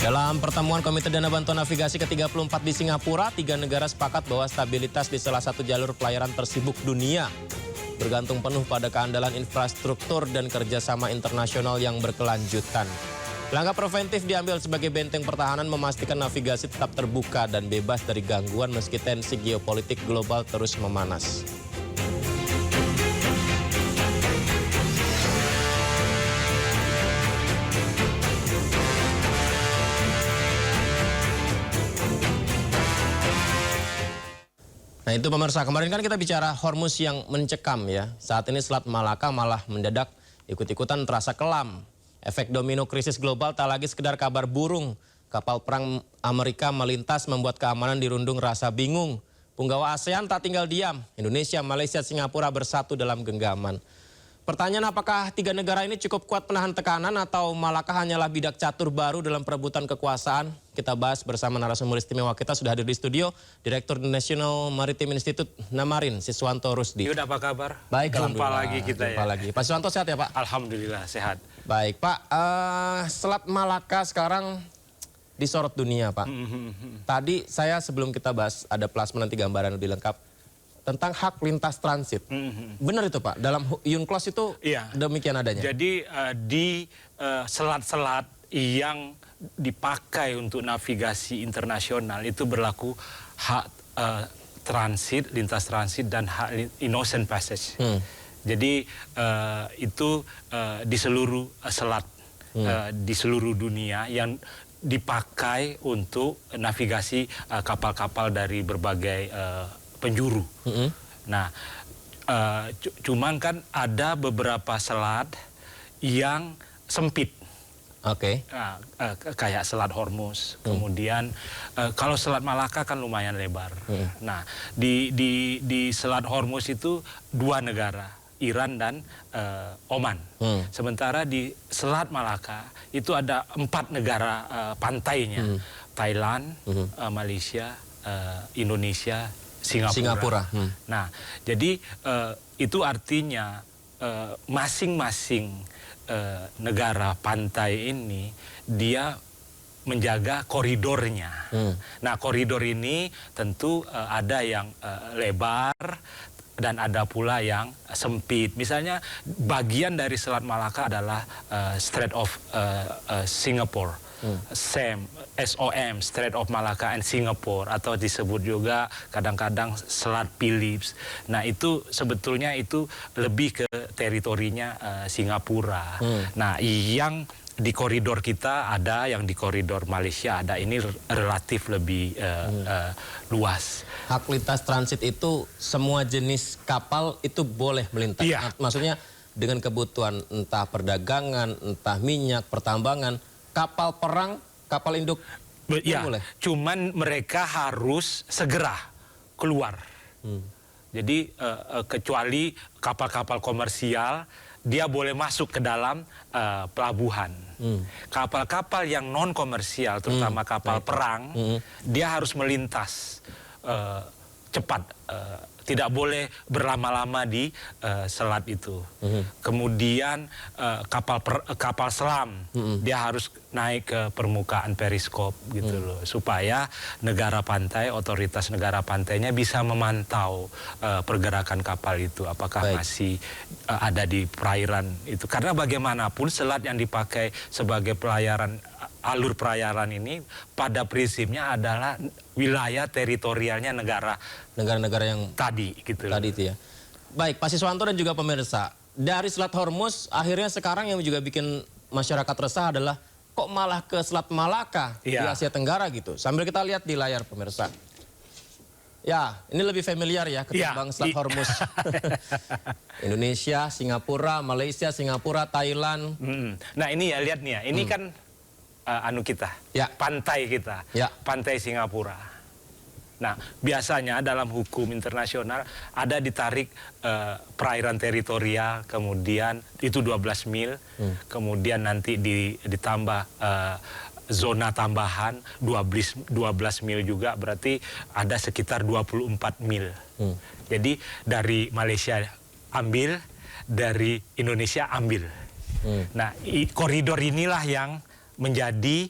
Dalam pertemuan Komite Dana Bantuan Navigasi ke-34 di Singapura, 3 negara sepakat bahwa stabilitas di salah satu jalur pelayaran tersibuk dunia bergantung penuh pada keandalan infrastruktur dan kerjasama internasional yang berkelanjutan. Langkah preventif diambil sebagai benteng pertahanan memastikan navigasi tetap terbuka dan bebas dari gangguan meski tensi geopolitik global terus memanas. Nah itu pemirsa, kemarin kan kita bicara Hormuz yang mencekam ya. Saat ini Selat Malaka malah mendadak ikut-ikutan terasa kelam. Efek domino krisis global tak lagi sekedar kabar burung. Kapal perang Amerika melintas membuat keamanan dirundung rasa bingung. Punggawa ASEAN tak tinggal diam. Indonesia, Malaysia, Singapura bersatu dalam genggaman. Pertanyaan, apakah 3 negara ini cukup kuat menahan tekanan atau Malaka hanyalah bidak catur baru dalam perebutan kekuasaan? Kita bahas bersama narasumber istimewa kita, sudah hadir di studio Direktur National Maritime Institute Namarin, Siswanto Rusdi. Yudha, apa kabar? Baik, jumpa lagi kita jumpa lagi. Pak Siswanto sehat ya Pak? Alhamdulillah sehat. Baik Pak, Selat Malaka sekarang disorot dunia Pak. Tadi saya sebelum kita bahas ada plasma nanti gambaran lebih lengkap tentang hak lintas transit. Benar itu Pak, dalam UNCLOS itu demikian adanya? Jadi di selat-selat yang dipakai untuk navigasi internasional itu berlaku hak transit, lintas transit dan hak innocent passage. Jadi itu di seluruh selat di seluruh dunia yang dipakai untuk navigasi kapal-kapal dari berbagai penjuru. Nah, cuman kan ada beberapa selat yang sempit. Oke. Kayak Selat Hormuz. Kemudian kalau Selat Malaka kan lumayan lebar. Nah, di Selat Hormuz itu 2 negara, Iran dan Oman. Sementara di Selat Malaka itu ada 4 negara pantainya, Thailand, Malaysia, Indonesia, Singapura. Nah, jadi itu artinya masing-masing negara pantai ini dia menjaga koridornya. Nah, koridor ini tentu ada yang lebar dan ada pula yang sempit. Misalnya bagian dari Selat Malaka adalah Strait of Singapore. SOM, Strait of Malacca and Singapore, atau disebut juga kadang-kadang Selat Phillips. Nah, itu sebetulnya itu lebih ke teritorinya Singapura. Nah, yang di koridor kita ada, yang di koridor Malaysia ada, ini relatif lebih luas. Hak lintas transit itu semua jenis kapal itu boleh melintas. Maksudnya dengan kebutuhan entah perdagangan, entah minyak, pertambangan, kapal perang, kapal induk boleh. Cuman mereka harus segera keluar. Jadi kecuali kapal-kapal komersial dia boleh masuk ke dalam pelabuhan. Kapal-kapal yang non komersial, terutama kapal perang, dia harus melintas cepat. Tidak boleh berlama-lama di selat itu. Kemudian kapal selam dia harus naik ke permukaan periskop gitu loh, supaya negara pantai, otoritas negara pantainya bisa memantau pergerakan kapal itu apakah masih ada di perairan itu. Karena bagaimanapun selat yang dipakai sebagai pelayaran, alur pelayaran ini pada prinsipnya adalah wilayah teritorialnya negara-negara yang tadi gitu. Tadi itu ya. Baik, Pak Siswanto dan juga pemirsa, dari Selat Hormuz akhirnya sekarang yang juga bikin masyarakat resah adalah kok malah ke Selat Malaka di Asia Tenggara gitu. Sambil kita lihat di layar pemirsa. Ya, ini lebih familiar ya ketimbang Selat Hormuz. Indonesia, Singapura, Malaysia, Singapura, Thailand. Nah, ini ya, lihat nih ya. Ini kan kita, pantai kita, pantai Singapura. Nah, biasanya dalam hukum internasional ada ditarik perairan teritorial, kemudian itu 12 mil, kemudian nanti ditambah zona tambahan 12 mil juga, berarti ada sekitar 24 mil. Jadi dari Malaysia ambil, dari Indonesia ambil. Nah, koridor inilah yang menjadi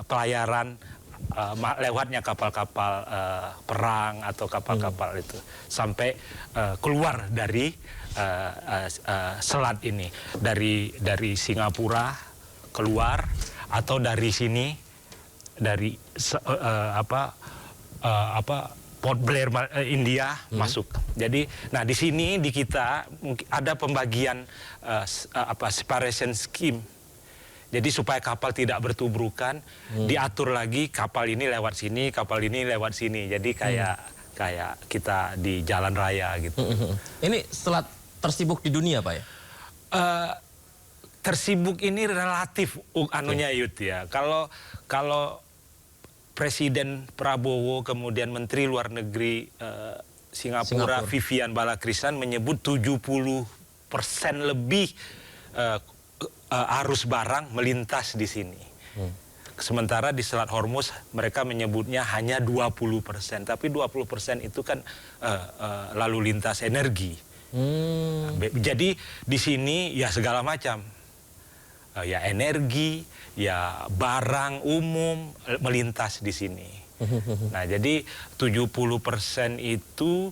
pelayaran lewatnya kapal-kapal perang atau kapal-kapal itu sampai keluar dari selat ini, dari Singapura keluar atau dari sini, dari Port Blair India masuk. Jadi, nah di sini di kita ada pembagian separation scheme. Jadi supaya kapal tidak bertubrukan, diatur lagi kapal ini lewat sini, kapal ini lewat sini. Jadi kayak kita di jalan raya gitu. Ini selat tersibuk di dunia, Pak ya? Tersibuk ini relatif anunya Yud ya. Kalau Presiden Prabowo kemudian Menteri Luar Negeri Singapura Vivian Balakrishnan menyebut 70% lebih arus barang melintas di sini. Sementara di Selat Hormuz mereka menyebutnya hanya 20%. Tapi 20% itu kan lalu lintas energi. Jadi di sini ya segala macam. Ya energi, ya barang umum melintas di sini. Nah jadi 70% itu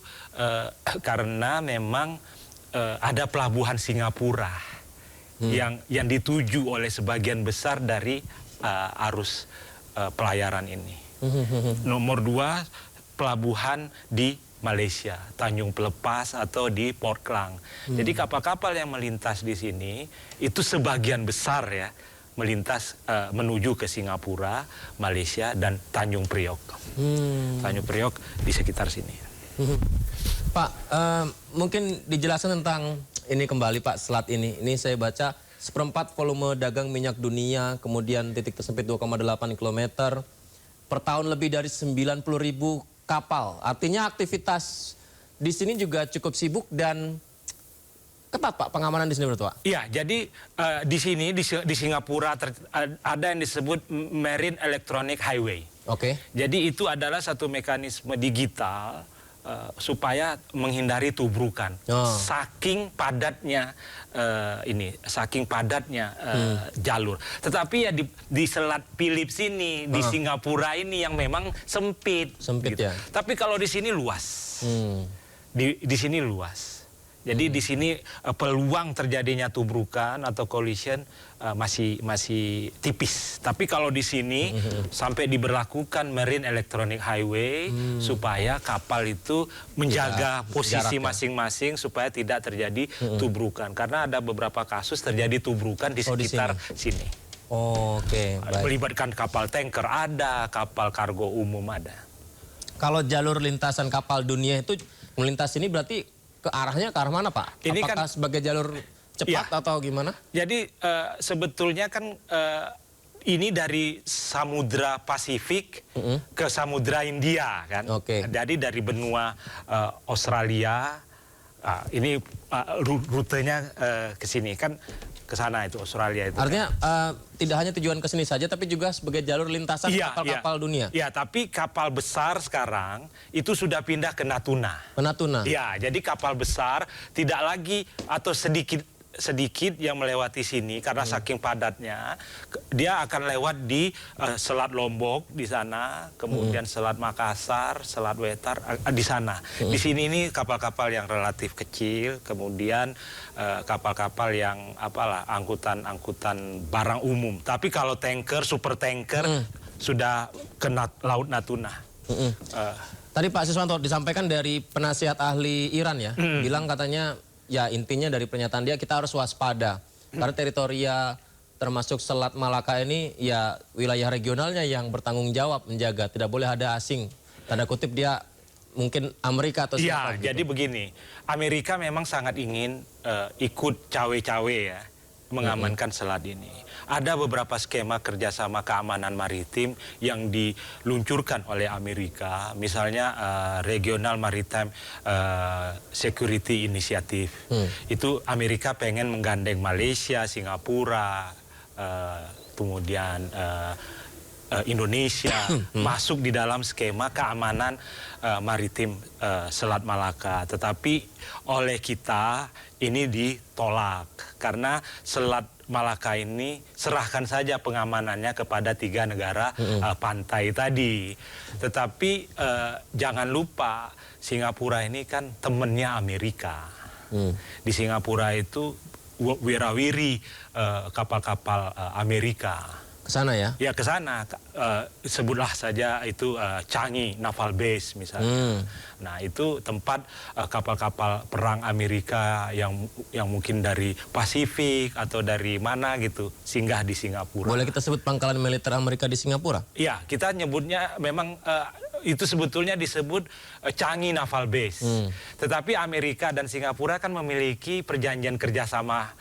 karena memang ada pelabuhan Singapura yang dituju oleh sebagian besar dari arus pelayaran ini. Nomor 2, pelabuhan di Malaysia, Tanjung Pelepas atau di Port Klang. Jadi kapal-kapal yang melintas di sini itu sebagian besar ya melintas menuju ke Singapura, Malaysia dan Tanjung Priok. Tanjung Priok di sekitar sini. Pak, mungkin dijelaskan tentang ini kembali Pak, selat ini. Ini saya baca 1/4 volume dagang minyak dunia, kemudian titik tersempit 2,8 km. Per tahun lebih dari 90.000 kapal. Artinya aktivitas di sini juga cukup sibuk dan ketat Pak pengamanan di sini berarti Pak? Iya, jadi di sini di Singapura ada yang disebut Marine Electronic Highway. Oke. Jadi itu adalah satu mekanisme digital supaya menghindari tubrukan. Saking padatnya jalur. Tetapi ya di Selat Philips ini, di Singapura ini yang memang sempit. Sempit gitu. Ya. Tapi kalau di sini luas. Di sini luas. Jadi di sini peluang terjadinya tubrukan atau collision masih tipis. Tapi kalau di sini sampai diberlakukan Marine Electronic Highway supaya kapal itu menjaga posisi masing-masing supaya tidak terjadi tubrukan. Karena ada beberapa kasus terjadi tubrukan di sekitar sini. Oke. Melibatkan kapal tanker ada, kapal kargo umum ada. Kalau jalur lintasan kapal dunia itu melintas ini berarti ke arahnya ke arah mana Pak? Ini apakah kan sebagai jalur cepat atau gimana? Jadi sebetulnya kan ini dari Samudra Pasifik ke Samudra India kan. Jadi dari benua Australia, ini rutenya ke sini kan, ke sana itu Australia itu. Artinya tidak hanya tujuan ke sini saja tapi juga sebagai jalur lintasan kapal-kapal dunia. Iya, tapi kapal besar sekarang itu sudah pindah ke Natuna. Ke Natuna. Iya, jadi kapal besar tidak lagi atau sedikit yang melewati sini karena saking padatnya, dia akan lewat di Selat Lombok di sana, kemudian Selat Makassar, Selat Wetar di sana. Di sini ini kapal-kapal yang relatif kecil, kemudian kapal-kapal yang angkutan barang umum. Tapi kalau tanker, super tanker sudah ke Laut Natuna. Tadi Pak Siswanto disampaikan dari penasihat ahli Iran ya, bilang katanya ya intinya dari pernyataan dia kita harus waspada karena teritoria termasuk Selat Malaka ini ya wilayah regionalnya yang bertanggung jawab menjaga, tidak boleh ada asing. Tanda kutip dia mungkin Amerika atau siapa gitu. Jadi begini, Amerika memang sangat ingin ikut cawe-cawe ya mengamankan selat ini. Ada beberapa skema kerjasama keamanan maritim yang diluncurkan oleh Amerika, misalnya Regional Maritime Security Initiative. Itu Amerika pengen menggandeng Malaysia, Singapura, kemudian Indonesia masuk di dalam skema keamanan maritim Selat Malaka. Tetapi oleh kita ini ditolak karena Selat Malaka ini serahkan saja pengamanannya kepada 3 negara pantai tadi. Tetapi jangan lupa Singapura ini kan temennya Amerika. Di Singapura itu wirawiri kapal-kapal Amerika. Ke sana ya? Ya ke sana, sebutlah saja itu Changi Naval Base misalnya. Nah itu tempat kapal-kapal perang Amerika yang mungkin dari Pasifik atau dari mana gitu singgah di Singapura. Boleh kita sebut pangkalan militer Amerika di Singapura? Iya, kita nyebutnya memang itu sebetulnya disebut Changi Naval Base. Tetapi Amerika dan Singapura kan memiliki perjanjian kerjasama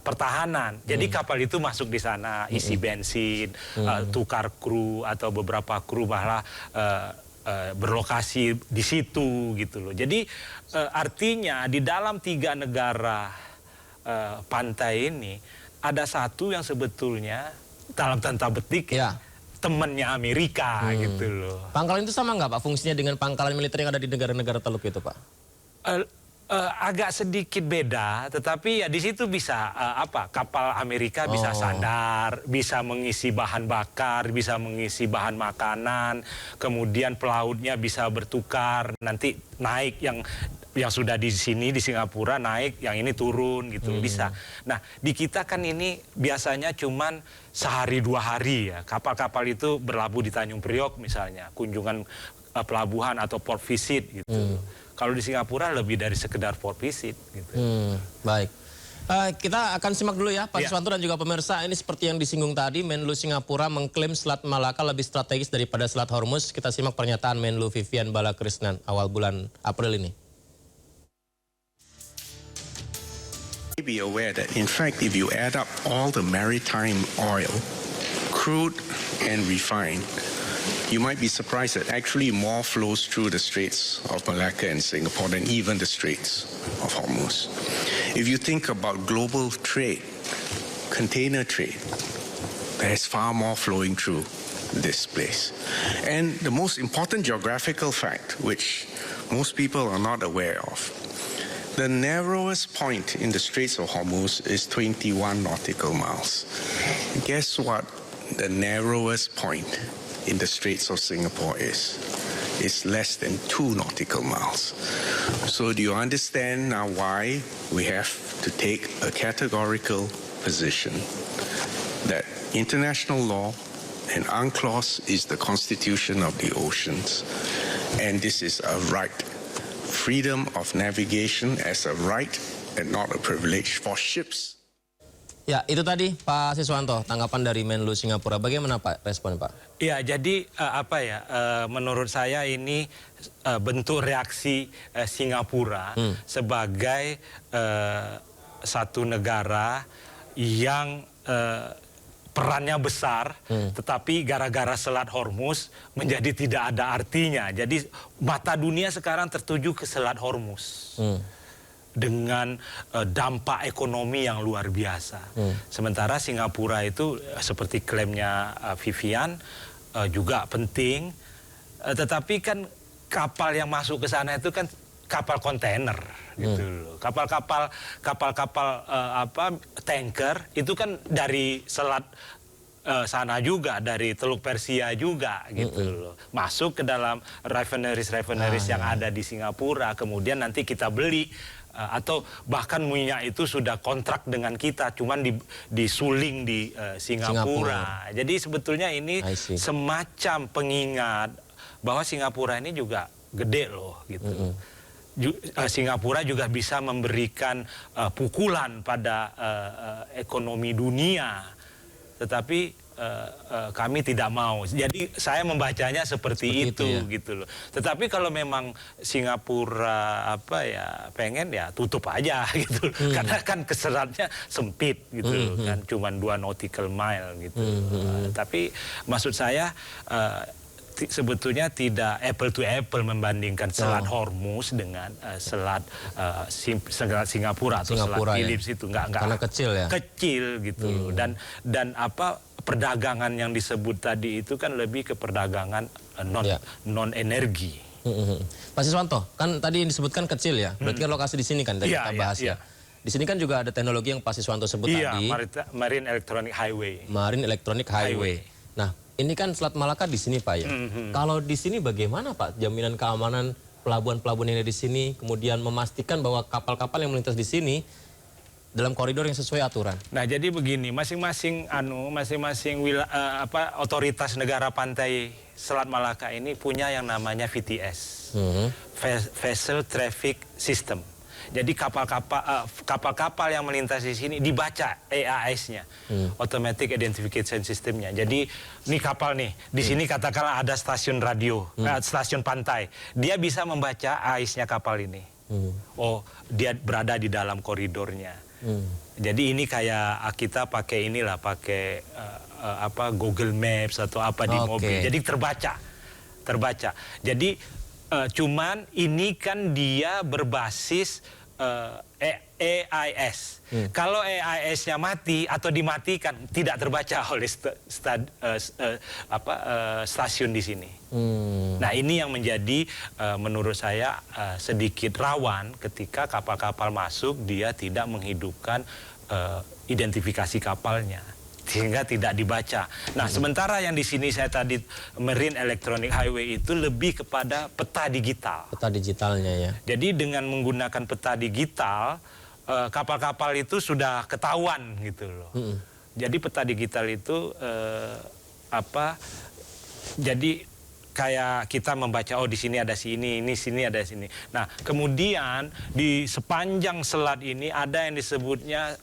pertahanan. Jadi kapal itu masuk di sana, isi bensin, tukar kru atau beberapa kru malah berlokasi di situ gitu loh. Jadi artinya di dalam 3 negara pantai ini ada satu yang sebetulnya dalam tanda petik temannya Amerika gitu loh. Pangkalan itu sama nggak Pak fungsinya dengan pangkalan militer yang ada di negara-negara Teluk itu Pak? Agak sedikit beda, tetapi ya di situ bisa kapal Amerika bisa sandar, bisa mengisi bahan bakar, bisa mengisi bahan makanan, kemudian pelautnya bisa bertukar, nanti naik yang sudah di sini di Singapura naik, yang ini turun gitu bisa. Nah di kita kan ini biasanya cuman sehari 2 hari ya, kapal-kapal itu berlabuh di Tanjung Priok misalnya, kunjungan pelabuhan atau port visit gitu. Kalau di Singapura lebih dari sekedar port visit gitu. Baik. Kita akan simak dulu ya Pak Siswanto dan juga pemirsa. Ini seperti yang disinggung tadi, Menlu Singapura mengklaim Selat Malaka lebih strategis daripada Selat Hormuz. Kita simak pernyataan Menlu Vivian Balakrishnan awal bulan April ini. Be aware that in fact if you add up all the maritime oil, crude and refined, you might be surprised that actually more flows through the Straits of Malacca and Singapore than even the Straits of Hormuz. If you think about global trade, container trade, there's far more flowing through this place. And the most important geographical fact, which most people are not aware of, the narrowest point in the Straits of Hormuz is 21 nautical miles. Guess what the narrowest point in the Straits of Singapore is? It's less than 2 nautical miles. So do you understand now why we have to take a categorical position that international law and UNCLOS is the constitution of the oceans, and this is a right. Freedom of navigation as a right and not a privilege for ships. Ya, itu tadi Pak Siswanto, tanggapan dari Menlu Singapura. Bagaimana Pak respon Pak? Ya, jadi menurut saya ini bentuk reaksi Singapura sebagai satu negara yang perannya besar, tetapi gara-gara Selat Hormuz menjadi tidak ada artinya. Jadi mata dunia sekarang tertuju ke Selat Hormuz. Dengan dampak ekonomi yang luar biasa. Sementara Singapura itu seperti klaimnya Vivian juga penting, tetapi kan kapal yang masuk ke sana itu kan kapal kontainer gitu loh. Kapal-kapal tanker itu kan dari selat sana juga, dari Teluk Persia juga gitu loh. Masuk ke dalam refineries yang ada di Singapura, kemudian nanti kita beli atau bahkan minyak itu sudah kontrak dengan kita, cuman disuling di Singapura. Jadi sebetulnya ini semacam pengingat bahwa Singapura ini juga gede loh gitu. Singapura juga bisa memberikan pukulan pada ekonomi dunia, tetapi kami tidak mau. Jadi saya membacanya seperti itu ya, gitu loh. Tetapi kalau memang Singapura pengen ya tutup aja gitu. Karena kan keseratnya sempit gitu loh, kan cuma 2 nautical mile gitu. Tapi maksud saya sebetulnya tidak apple to apple membandingkan Selat Hormuz dengan Selat Singapura atau Selat Philips itu enggak karena kecil ya. Kecil gitu. Dan perdagangan yang disebut tadi itu kan lebih ke perdagangan non energi. Pak Siswanto, kan tadi yang disebutkan kecil ya. Berarti kan lokasi di sini kan tadi kita bahas ya. di sini kan juga ada teknologi yang Pak Siswanto sebut Iya, tadi. Marine Electronic Highway. Marine Electronic Highway. Nah, ini kan Selat Malaka di sini Pak ya. Kalau di sini bagaimana Pak jaminan keamanan pelabuhan-pelabuhan yang ada di sini, kemudian memastikan bahwa kapal-kapal yang melintas di sini dalam koridor yang sesuai aturan? Nah, jadi begini, masing-masing otoritas negara pantai Selat Malaka ini punya yang namanya VTS, Vessel Traffic System. Jadi kapal-kapal yang melintas di sini dibaca EAS-nya, Automatic Identification System-nya. Jadi ini kapal nih, di sini katakanlah ada stasiun radio, stasiun pantai, dia bisa membaca AIS-nya kapal ini. Oh, dia berada di dalam koridornya. Jadi ini kayak kita pakai Google Maps atau apa di mobil. Jadi terbaca. Jadi cuman ini kan dia berbasis EIS. Kalau EIS-nya mati atau dimatikan tidak terbaca oleh stasiun di sini. Nah, ini yang menjadi menurut saya sedikit rawan ketika kapal-kapal masuk dia tidak menghidupkan identifikasi kapalnya sehingga tidak dibaca. Nah, sementara yang di sini saya tadi Marine Electronic Highway itu lebih kepada peta digital. Peta digitalnya ya. Jadi dengan menggunakan peta digital, kapal-kapal itu sudah ketahuan gitu loh. Jadi peta digital itu jadi kayak kita membaca, oh di sini ada sini, ini sini ada sini. Nah, kemudian di sepanjang selat ini ada yang disebutnya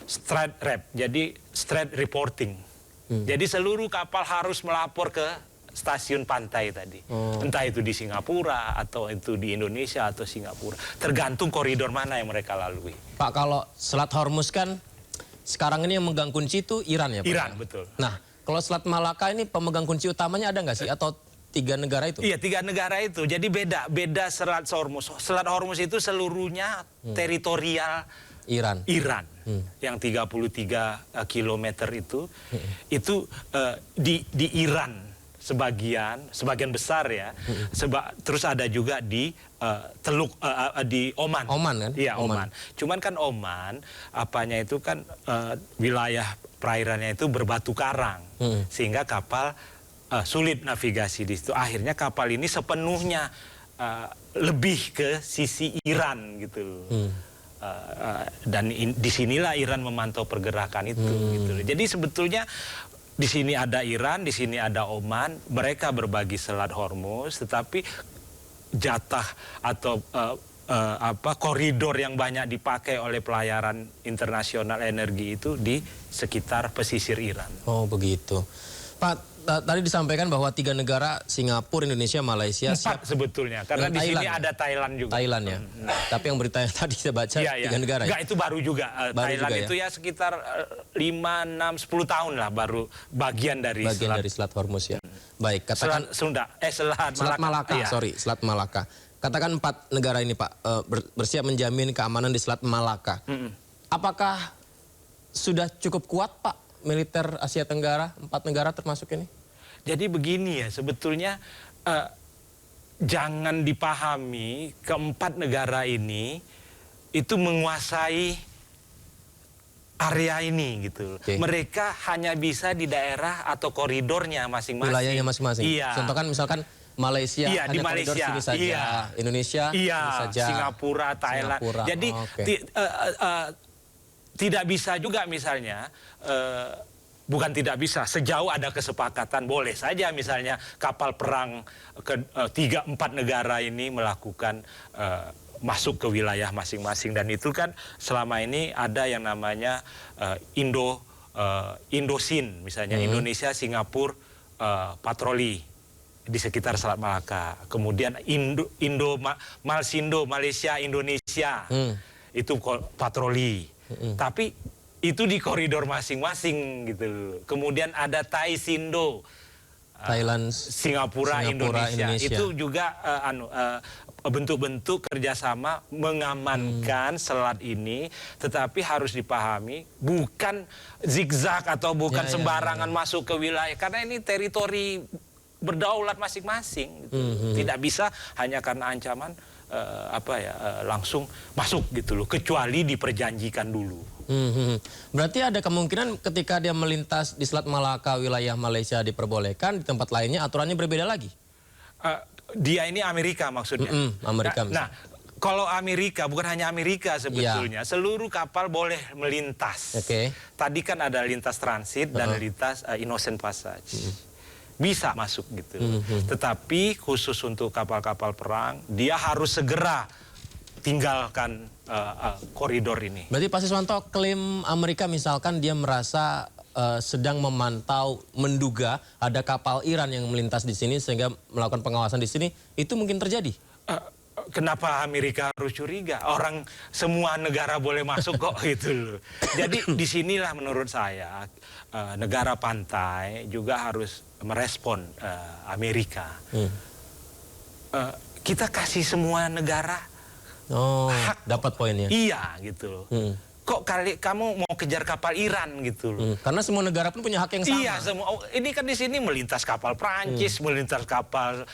strait rep, jadi strait reporting. Jadi seluruh kapal harus melapor ke stasiun pantai tadi. Entah itu di Singapura, atau itu di Indonesia, atau Singapura. Tergantung koridor mana yang mereka lalui. Pak, kalau Selat Hormuz kan sekarang ini yang megang kunci itu Iran ya Pak? Iran, betul. Nah, kalau Selat Malaka ini pemegang kunci utamanya ada nggak sih? Atau 3 negara itu? Iya, 3 negara itu. Jadi beda Selat Hormuz. Selat Hormuz itu seluruhnya teritorial Iran. Yang 33 kilometer itu di Iran sebagian besar ya. Terus ada juga di di Oman. Oman kan? Iya, Oman. Cuman kan Oman apanya itu kan wilayah perairannya itu berbatu karang. Sehingga kapal sulit navigasi di situ. Akhirnya kapal ini sepenuhnya lebih ke sisi Iran gitu. Dan disinilah Iran memantau pergerakan itu. Gitu. Jadi sebetulnya di sini ada Iran, di sini ada Oman. Mereka berbagi Selat Hormuz, tetapi jatah atau koridor yang banyak dipakai oleh pelayaran internasional energi itu di sekitar pesisir Iran. Oh begitu. Pak, tadi disampaikan bahwa 3 negara, Singapura, Indonesia, Malaysia. 4 sebetulnya, karena di sini ada Thailand juga. Thailand ya. Tapi yang berita yang tadi saya baca 3 negara ya? Enggak, itu baru juga. Thailand juga, itu ya sekitar 5, 6, 10 tahun lah baru bagian dari Selat Hormuz ya. Baik, katakan Selat Malaka. Selat Malaka. Katakan 4 negara ini Pak bersiap menjamin keamanan di Selat Malaka. Apakah sudah cukup kuat Pak militer Asia Tenggara, 4 negara termasuk ini? Jadi begini ya, sebetulnya jangan dipahami ke-4 negara ini itu menguasai area ini gitu. Mereka hanya bisa di daerah atau koridornya masing-masing. Wilayahnya masing-masing. Iya. Contoh kan misalkan Malaysia hanya di koridor Malaysia sini saja. Indonesia sini saja. Singapura, Thailand. Jadi tidak bisa juga misalnya, bukan tidak bisa, sejauh ada kesepakatan boleh saja misalnya kapal perang ke 3-4 negara ini melakukan masuk ke wilayah masing-masing. Dan itu kan selama ini ada yang namanya Indosin misalnya, Indonesia, Singapura patroli di sekitar Selat Malaka. Kemudian Malsindo, Malaysia, Indonesia itu patroli. Tapi itu di koridor masing-masing gitu. Kemudian ada Thaisindo, Thailand, Singapura, Indonesia. Itu juga bentuk-bentuk kerjasama mengamankan selat ini. Tetapi harus dipahami bukan zigzag atau bukan sembarangan masuk ke wilayah. Karena ini teritori berdaulat masing-masing. Gitu. Tidak bisa hanya karena ancaman langsung masuk gitu loh, kecuali diperjanjikan dulu. Berarti ada kemungkinan ketika dia melintas di Selat Malaka wilayah Malaysia diperbolehkan, di tempat lainnya aturannya berbeda lagi? Dia ini Amerika maksudnya. Amerika Nah, kalau Amerika, bukan hanya Amerika sebetulnya, seluruh kapal boleh melintas. Tadi kan ada lintas transit dan lintas Innocent Passage. Bisa masuk gitu. Tetapi khusus untuk kapal-kapal perang, dia harus segera tinggalkan koridor ini. Berarti Pak Siswanto, klaim Amerika misalkan dia merasa sedang memantau, menduga ada kapal Iran yang melintas di sini sehingga melakukan pengawasan di sini, itu mungkin terjadi? Kenapa Amerika harus curiga? Orang semua negara boleh masuk kok gitu loh. Jadi disinilah menurut saya negara pantai juga harus merespon Amerika. Kita kasih semua negara hak. Dapat poinnya. Iya gitu loh. Kok kamu mau kejar kapal Iran gitu loh. Karena semua negara pun punya hak yang sama. Iya, semua. Ini kan di sini melintas kapal Prancis, melintas kapal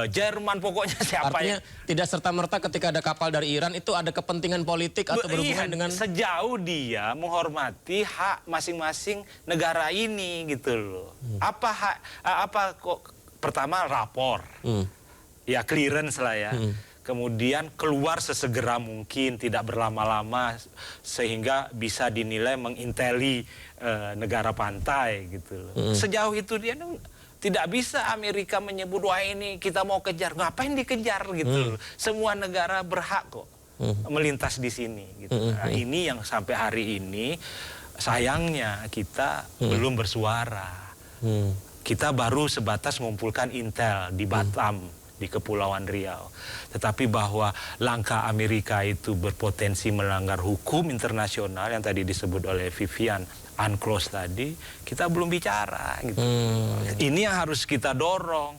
Jerman, pokoknya siapa. Artinya tidak serta-merta ketika ada kapal dari Iran itu ada kepentingan politik atau berhubungan dengan... Sejauh dia menghormati hak masing-masing negara ini gitu loh. Pertama rapor. Ya clearance lah ya. Kemudian keluar sesegera mungkin, tidak berlama-lama sehingga bisa dinilai menginteli negara pantai gitu loh. Sejauh itu dia tidak bisa Amerika menyebut wah ini kita mau kejar, ngapain dikejar gitu loh. Semua negara berhak kok melintas di sini gitu. Nah, ini yang sampai hari ini sayangnya kita belum bersuara. Kita baru sebatas mengumpulkan intel di Batam, di Kepulauan Riau. Tetapi bahwa langkah Amerika itu berpotensi melanggar hukum internasional yang tadi disebut oleh Vivian UNCLOS tadi, kita belum bicara gitu. Ini yang harus kita dorong.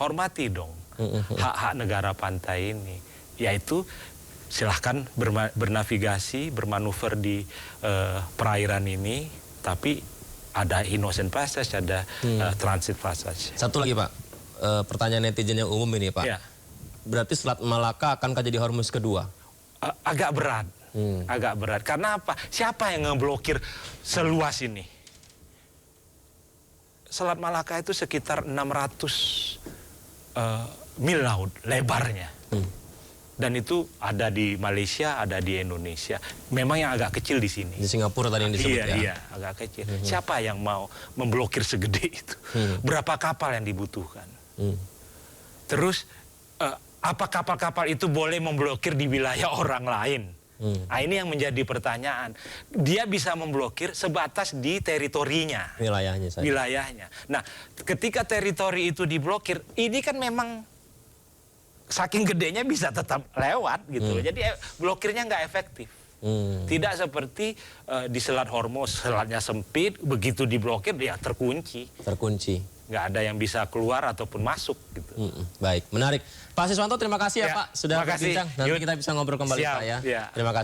Hormati dong hak-hak negara pantai ini. Yaitu silahkan bernavigasi, bermanuver di perairan ini, tapi ada Innocent Passage, ada Transit Passage. Satu lagi Pak. Pertanyaan netizen yang umum ini Pak. Ya. Berarti Selat Malaka akankah jadi Hormuz kedua? Agak berat. Agak berat. Karena apa? Siapa yang ngeblokir seluas ini? Selat Malaka itu sekitar 600 mil laut lebarnya. Dan itu ada di Malaysia, ada di Indonesia. Memang yang agak kecil di sini. Di Singapura tadi yang disebut ya? Iya, agak kecil. Siapa yang mau memblokir segede itu? Berapa kapal yang dibutuhkan? Terus apa kapal-kapal itu boleh memblokir di wilayah orang lain? Nah, ini yang menjadi pertanyaan. Dia bisa memblokir sebatas di teritorinya. Wilayahnya saja. Wilayahnya. Nah, ketika teritori itu diblokir, ini kan memang saking gedenya bisa tetap lewat gitu. Jadi blokirnya nggak efektif. Tidak seperti di Selat Hormuz, selatnya sempit, begitu diblokir dia terkunci. Nggak ada yang bisa keluar ataupun masuk gitu. Baik, menarik. Pak Siswanto terima kasih ya Pak sudah terima kasih. berbincang. Nanti kita bisa ngobrol kembali Siap, Pak ya. ya. Terima kasih.